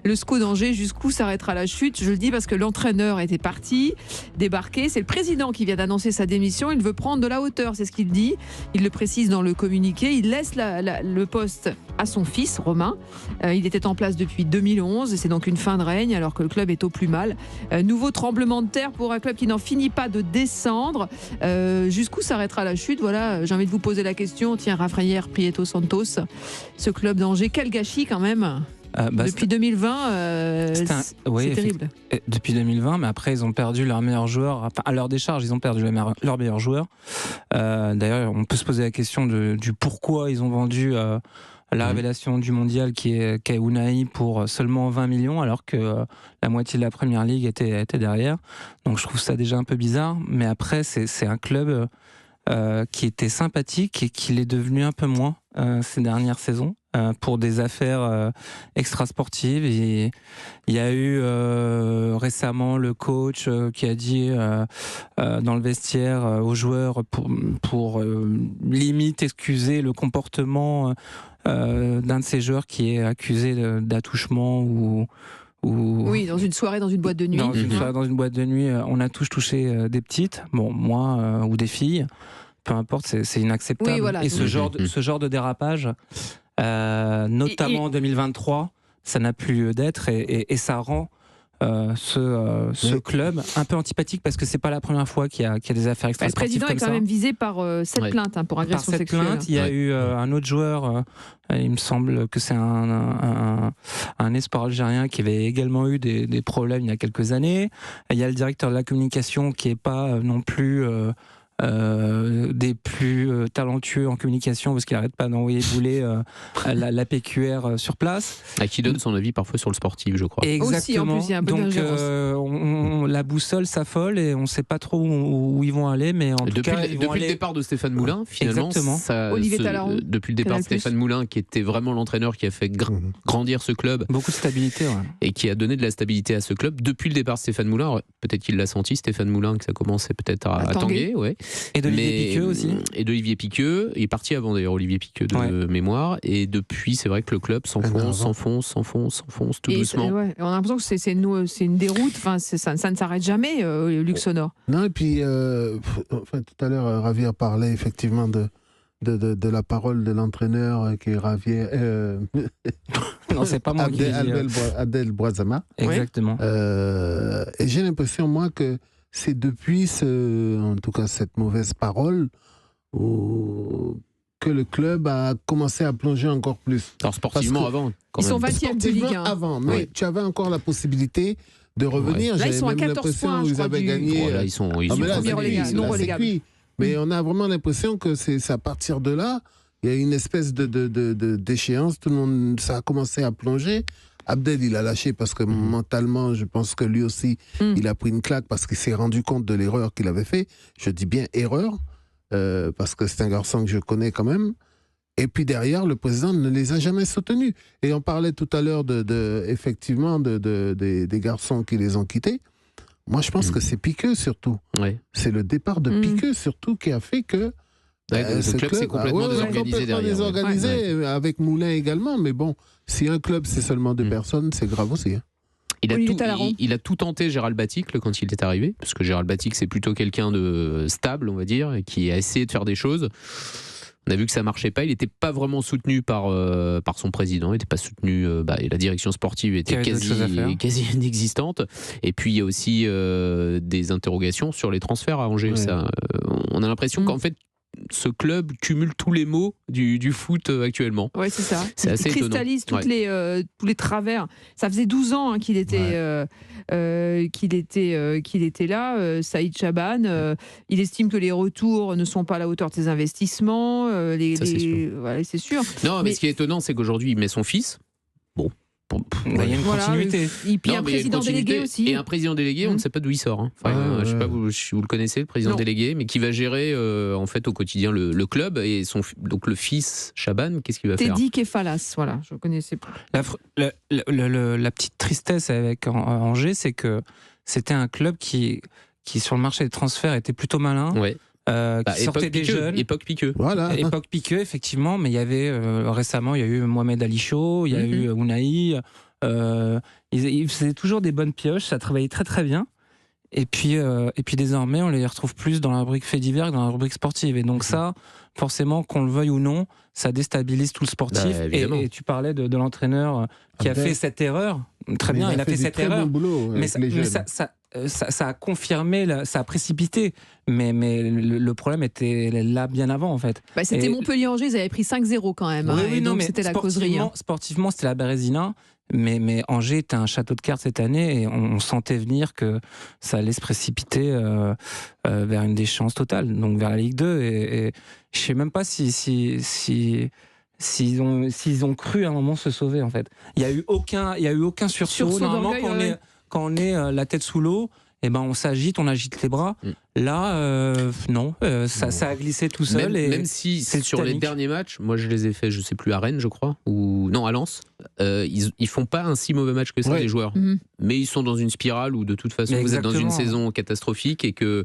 Le SCO d'Angers, jusqu'où s'arrêtera la chute? Je le dis parce que l'entraîneur était parti, débarqué. C'est le président qui vient d'annoncer sa démission. Il veut prendre de la hauteur, c'est ce qu'il dit. Il le précise dans le communiqué. Il laisse le poste à son fils, Romain. Il était en place depuis 2011 et c'est donc une fin de règne alors que le club est au plus mal. Nouveau tremblement de terre pour un club qui n'en finit pas de descendre. Jusqu'où s'arrêtera la chute? Voilà, j'ai envie de vous poser la question. Tiens, Rafael Prieto Santos, ce club d'Angers, quel gâchis quand même. Depuis 2020, c'est terrible. Depuis 2020, mais après ils ont perdu leur meilleur joueur. Enfin, à leur décharge, ils ont perdu leur meilleur joueur. D'ailleurs, on peut se poser la question du pourquoi ils ont vendu la révélation du mondial qui est Unai pour seulement 20 millions, alors que la moitié de la Première Ligue était derrière. Donc je trouve ça déjà un peu bizarre. Mais après, c'est un club qui était sympathique et qui l'est devenu un peu moins ces dernières saisons. Pour des affaires extrasportives. Et il y a eu récemment le coach qui a dit dans le vestiaire aux joueurs pour limite excuser le comportement d'un de ces joueurs qui est accusé d'attouchement ou oui, dans une soirée, dans une boîte de nuit. Dans une boîte de nuit, on a tous touché des petites, moi ou des filles. Peu importe, c'est inacceptable. Oui, voilà. Et ce genre de dérapage, notamment en 2023, ça n'a plus lieu d'être et ça rend ce club un peu antipathique parce que c'est pas la première fois qu'il y a des affaires extrasportives. Le président est quand même visé par cette plainte pour agression sexuelle. Par cette plainte, il y a eu un autre joueur, il me semble que c'est un espoir algérien qui avait également eu des problèmes il y a quelques années. Il y a le directeur de la communication qui est pas non plus des plus talentueux en communication parce qu'il n'arrête pas d'envoyer bouler la PQR sur place. Qui donne son avis parfois sur le sportif, je crois. Exactement. Aussi, en plus, il y a un peu donc la boussole s'affole et on ne sait pas trop où ils vont aller, mais en tout cas, depuis le départ de Stéphane Moulin, finalement, Olivier Talaron, depuis le départ de Stéphane Moulin, qui était vraiment l'entraîneur qui a fait grandir ce club, beaucoup de stabilité, et qui a donné de la stabilité à ce club. Depuis le départ de Stéphane Moulin, peut-être qu'il l'a senti, Stéphane Moulin, que ça commençait peut-être à tanguer, ouais. Et d'Olivier Piqueux aussi. Et d'Olivier Piqueux. Il est parti avant d'ailleurs, Olivier Piqueux, de mémoire. Et depuis, c'est vrai que le club s'enfonce tout doucement. On a l'impression que c'est une déroute. Enfin, ça ne s'arrête jamais, Luxonor. Non, et puis, tout à l'heure, Javier parlait effectivement de la parole de l'entraîneur qui est Javier. Non, c'est pas moi qui Abdel Bouazama. Exactement. Et j'ai l'impression, moi, que c'est depuis en tout cas cette mauvaise parole que le club a commencé à plonger encore plus. Alors sportivement avant, ils sont 20e de Ligue 1. Avant, mais tu avais encore la possibilité de revenir. Là, ils sont à 14 points, ils avaient gagné. Là, ils sont non relégables. Mais on a vraiment l'impression que c'est à partir de là, il y a une espèce d'échéance. Tout le monde, ça a commencé à plonger. Abdel, il a lâché parce que mentalement, je pense que lui aussi, il a pris une claque parce qu'il s'est rendu compte de l'erreur qu'il avait fait. Je dis bien erreur, parce que c'est un garçon que je connais quand même. Et puis derrière, le président ne les a jamais soutenus. Et on parlait tout à l'heure effectivement des garçons qui les ont quittés. Moi, je pense que c'est Piqueux surtout. Ouais. C'est le départ de Piqueux surtout qui a fait que ce club s'est complètement désorganisé derrière. Désorganisé, avec Moulin également. Mais bon, si un club c'est seulement 2 personnes, c'est grave aussi. Il a tout tenté, Gérald Baticle, quand il est arrivé, parce que Gérald Baticle, c'est plutôt quelqu'un de stable, on va dire, et qui a essayé de faire des choses. On a vu que ça marchait pas. Il n'était pas vraiment soutenu par son président. Il n'était pas soutenu. Et la direction sportive était quasi inexistante. Et puis il y a aussi des interrogations sur les transferts à Angers. Ouais. On a l'impression qu'en fait, ce club cumule tous les maux du foot actuellement. Oui, c'est ça. C'est assez étonnant. Il cristallise tous les travers. Ça faisait 12 ans qu'il était, qu'il était là, Saïd Chaban. Il estime que les retours ne sont pas à la hauteur de ses investissements. C'est sûr. Non, mais ce qui est étonnant, c'est qu'aujourd'hui, il met son fils. Bon. Il y a une continuité. Et puis un président délégué aussi. Et un président délégué, on ne sait pas d'où il sort. Je ne sais pas si vous le connaissez, le président délégué, mais qui va gérer en fait au quotidien le club. Et donc le fils, Chaban, qu'est-ce qu'il va faire? Teddy Kefalas, voilà, je ne connaissais pas. La petite tristesse avec Angers, c'est que c'était un club qui sur le marché des transferts était plutôt malin. Ouais. Qui sortait des jeunes. Époque Piqueux. Voilà. Époque Piqueux, effectivement, mais il y avait récemment, il y a eu Mohamed Ali Chaud, il y a eu Unai, Ils faisaient toujours des bonnes pioches, ça travaillait très très bien. Et puis désormais, on les retrouve plus dans la rubrique fait divers que dans la rubrique sportive. Et donc ça, forcément, qu'on le veuille ou non, ça déstabilise tout le sportif. Et tu parlais de l'entraîneur qui a fait cette erreur. Très bien, il a fait cette erreur. Bon boulot, mais ça a confirmé, ça a précipité. Mais le problème était là bien avant, en fait. C'était Montpellier-Angers, ils avaient pris 5-0 quand même. Donc c'était la causerie. Sportivement, c'était la Bérésina. Mais Angers était un château de cartes cette année et on sentait venir que ça allait se précipiter vers une déchéance totale, donc vers la Ligue 2. Et je ne sais même pas s'ils ont cru à un moment se sauver, en fait. Il n'y a eu aucun sursaut. Normalement, quand on est la tête sous l'eau, on s'agite, on agite les bras. Là, non, ça a glissé tout seul. Même si sur les derniers matchs, moi je les ai fait, je sais plus, à Rennes, je crois, ou non, à Lens, ils font pas un si mauvais match que ça, les joueurs. Mais ils sont dans une spirale où de toute façon vous êtes dans une saison catastrophique et que.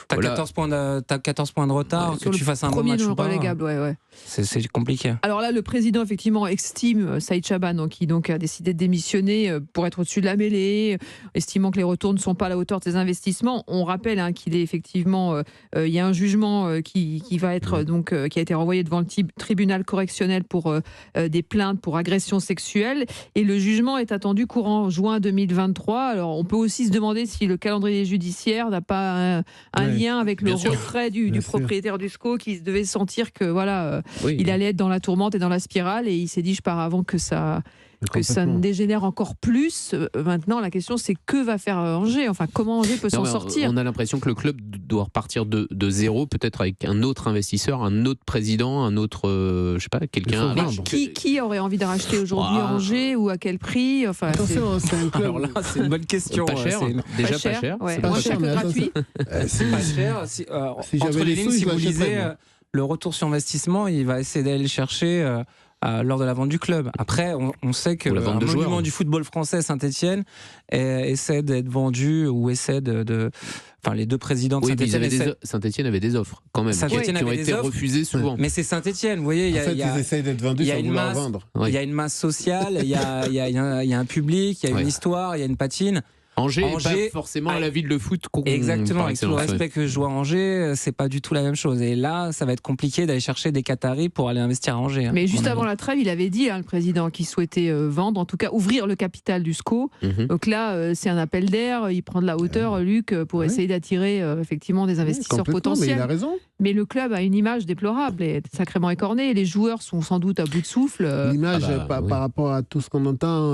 T'as 14 points de retard, que tu fasses un bon match ou pas. Relégable, c'est compliqué. Alors là, le président, effectivement, estime, Saïd Chaban, qui donc a décidé de démissionner pour être au-dessus de la mêlée, estimant que les retours ne sont pas à la hauteur de ses investissements. On rappelle qu'il est effectivement, il y a un jugement qui va être qui a été renvoyé devant le tribunal correctionnel pour des plaintes pour agression sexuelle. Et le jugement est attendu courant juin 2023. Alors on peut aussi se demander si le calendrier judiciaire n'a pas un lien avec le retrait du propriétaire du SCO qui devait sentir que il allait être dans la tourmente et dans la spirale, et il s'est dit je pars avant que ça ne dégénère encore plus. Maintenant, la question, c'est que va faire Angers ? Enfin, comment Angers peut s'en sortir ? On a l'impression que le club doit repartir de zéro, peut-être avec un autre investisseur, un autre président, un autre, je sais pas, quelqu'un. Qui aurait envie de racheter aujourd'hui Angers, ou à quel prix ? Enfin, attention, c'est un club. Alors là, c'est une bonne question. Pas cher, déjà pas cher. Ouais. Pas cher, mais gratuit. C'est pas cher. Si j'avais les sous, si vous lisez le retour sur investissement, il va essayer d'aller le chercher lors de la vente du club. Après, on sait que le monument du football français, Saint-Etienne, essaie d'être vendu, ou essaie enfin, les deux présidents de Saint-Etienne avait des offres quand même, qui ont été refusées souvent. Mais c'est Saint-Etienne, vous voyez, ils essaient d'être vendus sans vouloir vendre. Il y a une masse sociale, il y a un public, il y a une histoire, il y a une patine. Angers pas forcément la ville de foot. Exactement, avec tout le respect que je dois à Angers, c'est pas du tout la même chose. Et là, ça va être compliqué d'aller chercher des Qataris pour aller investir à Angers. Mais juste avant la trêve, il avait dit, le président, qu'il souhaitait vendre, en tout cas ouvrir le capital du SCO. Donc là, c'est un appel d'air, il prend de la hauteur, Luc, pour essayer d'attirer effectivement des investisseurs potentiels. Mais il a raison. Mais le club a une image déplorable et sacrément écornée. Les joueurs sont sans doute à bout de souffle. L'image par rapport à tout ce qu'on entend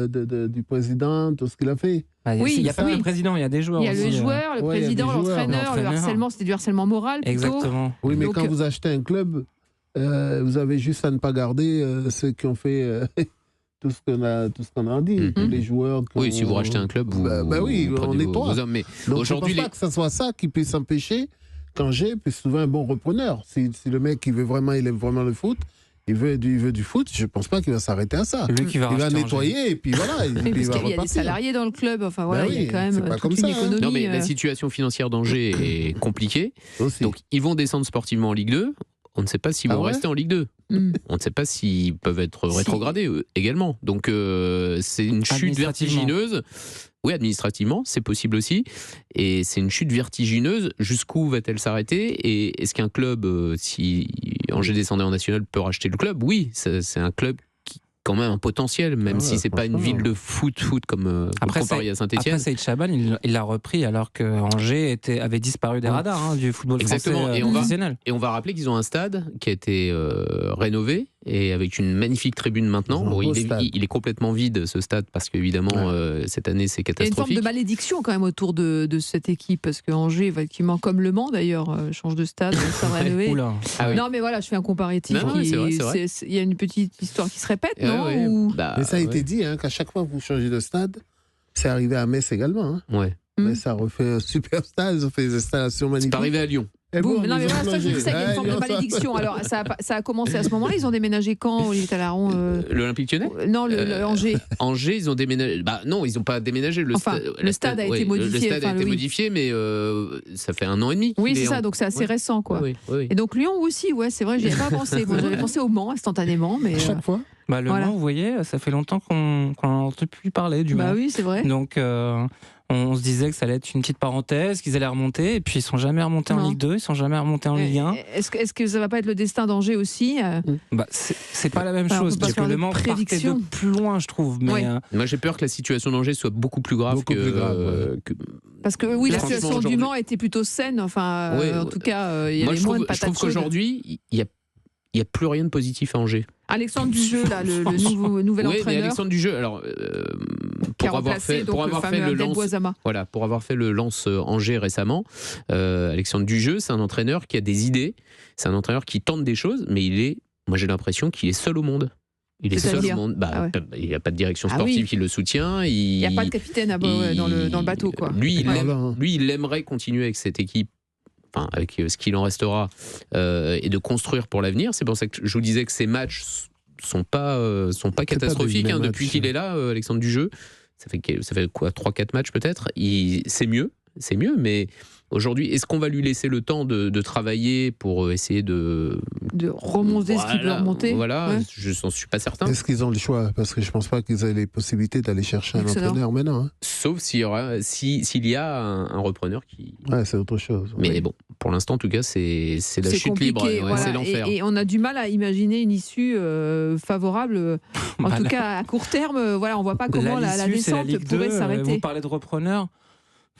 du président, tout ce qu'il a fait. Il n'y a pas que le président, il y a des joueurs. Il y a le joueur, le président, l'entraîneur, le harcèlement, c'était du harcèlement moral plutôt. Exactement. Oui, mais quand vous achetez un club, vous avez juste à ne pas garder ceux qui ont fait tout ce qu'on a dit. Les joueurs. Oui, si vous rachetez un club, on nettoie. Vos hommes. Mais donc aujourd'hui, je ne pense pas que ce soit ça qui puisse empêcher qu'Angers puisse trouver un bon repreneur. Si le mec il aime vraiment le foot, il veut du foot, je ne pense pas qu'il va s'arrêter à ça. Il va nettoyer et puis voilà. Parce qu'il y a des salariés dans le club, enfin voilà, il y a quand même toute une économie. Non, mais la situation financière d'Angers est compliquée. Donc ils vont descendre sportivement en Ligue 2. On ne sait pas s'ils vont rester en Ligue 2. On ne sait pas s'ils peuvent être rétrogradés également. Donc c'est une chute vertigineuse. Oui, administrativement, c'est possible aussi. Et c'est une chute vertigineuse. Jusqu'où va-t-elle s'arrêter ? Et est-ce qu'un club, si Angers descendait en national, peut racheter le club ? Oui, c'est un club qui quand même un potentiel, même si c'est pas une ville de foot comme comparé à Saint-Etienne. Après, Saïd Chaban, il l'a repris alors que Angers avait disparu des radars du football français professionnel. Et on va rappeler qu'ils ont un stade qui a été rénové, et avec une magnifique tribune maintenant. Bon, il est complètement vide, ce stade, parce qu'évidemment, cette année, c'est catastrophique. Il y a une forme de malédiction quand même autour de cette équipe, parce que Angers, effectivement, comme Le Mans d'ailleurs, change de stade, stade rénové. Non, mais voilà, je fais un comparatif. C'est vrai. Il y a une petite histoire qui se répète, non mais ça a été dit, qu'à chaque fois que vous changez de stade, c'est arrivé à Metz également. Mais ça refait un super stade, ils ont fait des installations magnifiques. C'est arrivé à Lyon. Non, mais voilà, ça, je dis ça, il y a une forme de malédiction. Alors, ça a commencé à ce moment-là. Ils ont déménagé quand, Olivier Talaron L'Olympique Lyonnais ? Non, Angers. Angers, ils ont déménagé. Non, ils n'ont pas déménagé. Le stade a été modifié. Le stade a été modifié, mais ça fait 1 an et demi. Oui, c'est ça, donc c'est assez récent, quoi. Et donc Lyon aussi, c'est vrai, j'y avais pas pensé. Moi, j'avais pensé au Mans instantanément, mais. À chaque fois. Le Voilà. Mans, vous voyez, ça fait longtemps qu'on n'en entend plus parler du Mans. Bah oui, c'est vrai. Donc, on se disait que ça allait être une petite parenthèse, qu'ils allaient remonter, et puis ils sont jamais remontés en Non. Ligue 2, ils sont jamais remontés en Ligue 1. Est-ce que ça va pas être le destin d'Angers aussi C'est pas la même Alors, on chose, peut pas parce que faire le de Mans partait prédiction. de plus loin, je trouve. Mais Ouais. Moi, j'ai peur que la situation d'Angers soit beaucoup plus grave Beaucoup plus grave, ouais. Parce que oui, la Franchement, situation du aujourd'hui- Mans était plutôt saine. Enfin, Ouais, en tout cas, il y Moi, avait je moins de trouve patates chaudes. qu'aujourd'hui, il y a plus rien de positif à Angers. Alexandre Dujeu, là, le nouvel Oui, mais entraîneur, Alexandre Dujeu, alors qui a pour avoir remplacé fait, donc, pour le avoir fameux fait le Abdel lance, Bouazama. voilà, pour avoir fait le Lens Angers récemment, Alexandre Dujeu, c'est un entraîneur qui a des idées, c'est un entraîneur qui tente des choses, mais moi j'ai l'impression qu'il est seul au monde. Il est seul au C'est-à-dire monde. Ah ouais. Il n'y a pas de direction Ah sportive oui. qui le soutient. Il n'y a pas de capitaine dans le bateau, quoi. Lui, Ouais. il aimerait continuer avec cette équipe, enfin avec ce qu'il en restera, et de construire pour l'avenir. C'est pour ça que je vous disais que ces matchs sont pas catastrophiques. des Depuis matchs. qu'il est là, Alexandre Dujeu, ça fait quoi, 3-4 matchs peut-être. C'est mieux, mais aujourd'hui, est-ce qu'on va lui laisser le temps de travailler pour essayer de remonter ce qui peut remonter. Voilà, Ouais. je n'en suis pas certain. Est-ce qu'ils ont le choix? Parce que je pense pas qu'ils aient les possibilités d'aller chercher un Excellent. entraîneur maintenant. Hein. Sauf s'il y a un repreneur qui. Ouais, c'est autre chose. Mais Oui. bon, pour l'instant, en tout cas, c'est la C'est chute compliqué, libre. Ouais, voilà. c'est l'enfer. Et on a du mal à imaginer une issue favorable. En Bah, tout là- cas, à court terme, voilà, on voit pas comment la l'issue, c'est la descente Ligue pourrait 2, s'arrêter. Vous parlez de repreneurs.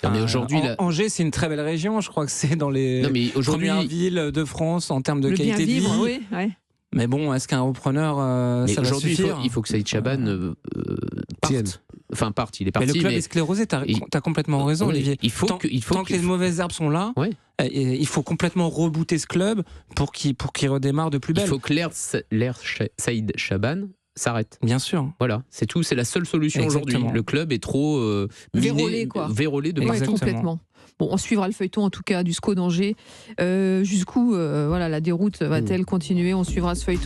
Non, mais aujourd'hui, là- Angers, c'est une très belle région. Je crois que c'est dans les Non, mais aujourd'hui, premières villes de France en termes de Le bien qualité de vie. vivre, oui. Ouais. Mais bon, est-ce qu'un repreneur, mais ça va aujourd'hui, suffire il faut que Saïd Chaban Tienne. parte. Enfin, parte, il est Mais parti. le club mais est sclérosé, t'as il- complètement raison, Oui, Olivier. il faut tant que les mauvaises herbes sont là, Ouais. il faut complètement rebooter ce club pour qu'il redémarre de plus il belle. faut que l'ère Saïd Chaban s'arrête. Bien sûr. Voilà, c'est tout, c'est la seule solution aujourd'hui. Exactement. Le club est trop Vérolé, quoi. vérolé de Ouais, partout. Exactement. complètement. Bon, on suivra le feuilleton en tout cas du SCO d'Angers. Jusqu'où la déroute va-t-elle continuer? On suivra ce feuilleton.